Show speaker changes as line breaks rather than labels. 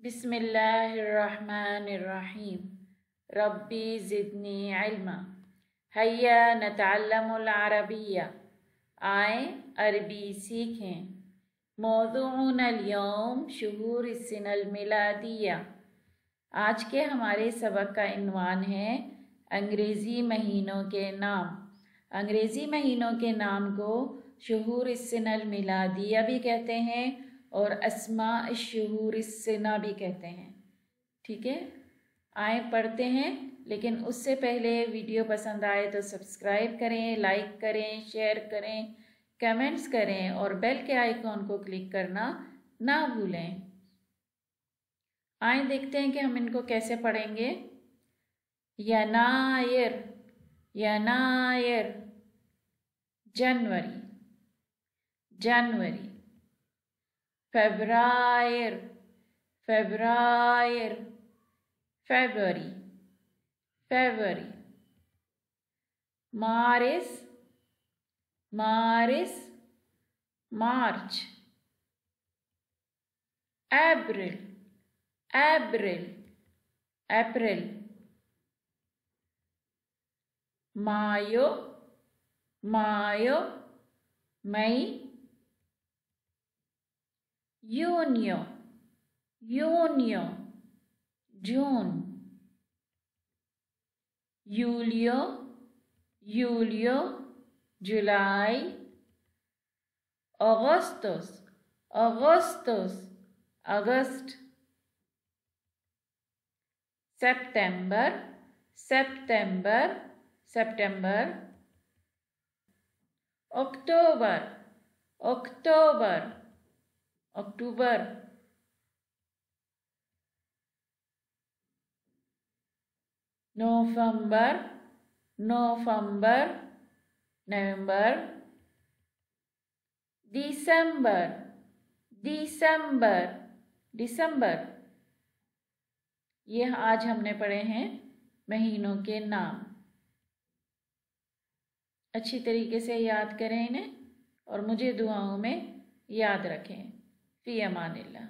बिस्मिल्लाहिर्रहमानिर्रहीम। रब्बी ज़िदनी इल्मा। हैया नतअल्लमुल अरबिया। आए अरबी सीखें। मौज़ूउनल यौम शुहूरिस्सिनल मिलादिया। आज के हमारे सबक का इन्वान है अंग्रेज़ी महीनों के नाम। अंग्रेज़ी महीनों के नाम को शुहूरिस्सिनल मिलादिया भी कहते हैं और अस्मा शुहूरिस्सिना भी कहते हैं। ठीक है, आए पढ़ते हैं, लेकिन उससे पहले वीडियो पसंद आए तो सब्सक्राइब करें, लाइक करें, शेयर करें, कमेंट्स करें और बेल के आइकॉन को क्लिक करना ना भूलें। आए देखते हैं कि हम इनको कैसे पढ़ेंगे। यनायर, यनायर, जनवरी, जनवरी। फेब्रुआरी, फेब्रुआरी, फरवरी, फरवरी। मार्च, मार्च, मार्च। अप्रैल, अप्रैल, अप्रैल। मायो, मायो, मई। यूनियो, यूनियो, जून। यूलियो, यूलियो, जुलाई। अगस्तस, अगस्तस, अगस्त। सितंबर, सितंबर, सितंबर। अक्टूबर, अक्टूबर, अक्टूबर। नवंबर, नवंबर, नवंबर। दिसंबर, दिसंबर, दिसंबर। ये आज हमने पढ़े हैं महीनों के नाम। अच्छी तरीके से याद करें इन्हें और मुझे दुआओं में याद रखें। फ़ी अमानिल्लाह।